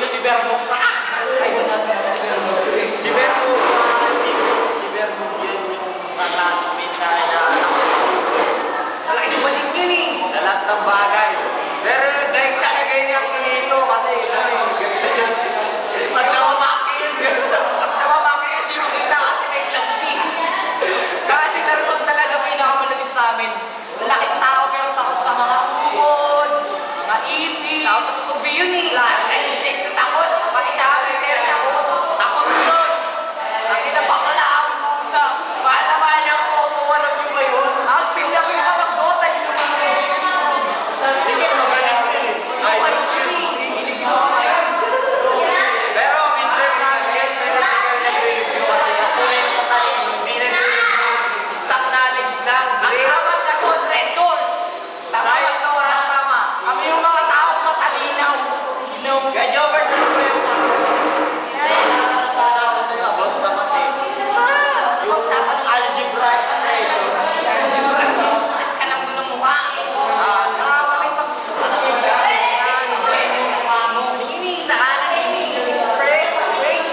Sino si Verbo? Ay, wala na si Verbo. Si Verbo, si Verbo yan yung classmate tayo na Malaki yung balik yun eh. sa lahat ng bagay. Pero dahil talaga yun ako nito kasi ganda dyan. Pag namamaki yun, ganda. Pag namamaki yun, di mo kita kasi may glansi. Kasi meron talaga pinakamalapit sa amin. Malaking tao pero takot sa mga ubod, mga ipis. Takot sa tutubi yun eh. Lahat na insect na takot. Pati sa hamster takot. Takot yun. Ang inabakla ang muna. Mahal-mahal ko. So alam nyo ba yun? Tapos pila-pila mag-dota. Hindi naman mo yun. Sige, magaling yun eh. Idols yun. Hihilig mo ako ngayon. Pero midterm namin yan, pero hindi kami nagre-review kasi ako yung matalino, hindi nagre-review. Stock knowledge lang, Ang drill. tamang sagot, red doors. Tama ba ito ha? Tama. Kami yung mga taong matalinaw. Kaya Jobert, ano ba yung ano? Sana ako sa'yo about sa mati. Yung algebra expression. Algebra, express ka lang doon ng mukha. Nakakalik pag-usap ka sa bibig. Express yung mukha mo. Ini, daanan ini. Express. Wait.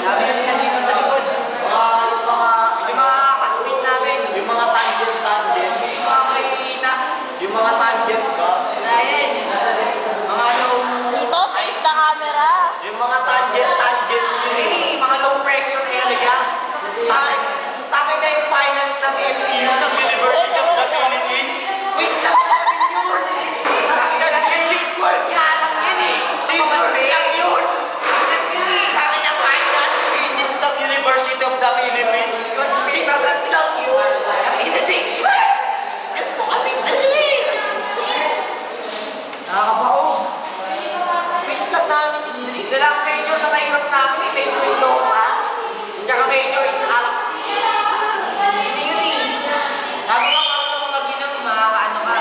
Sabi natin na dito sa likod. Yung mga classmate namin. Yung mga tangent. Yung mga mahihina. Yung mga tangent ba? Ayan. Mga low. Dito, face the camera. Yung mga tangent yun eh. Ini, mga low pressure area. Sa akin, takay na yung finals ng FEU ng University of the Philippines. Quiz lang namin yun. Takay na cheat work nga lang yan eh. Senior lang yun. Lang yun eh. Takay na finance thesis ng University of the Philippines. Sinagat lang yun. Ang inasing. Ito kami tali. Nakakabaog. Quiz lang namin yun. Isa lang major na mahirap namin eh. Major in Dota. Tsaka major in Alex. Hindi yun eh. Lagi ka marunong mag-inom, makakaano ka.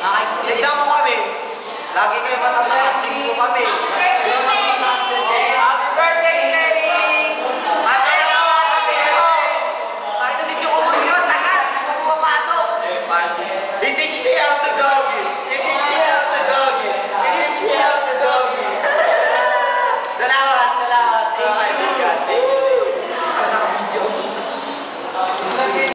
Makaka-experience. Tignan mo kami. Lagi kayo matataya, 5 kami.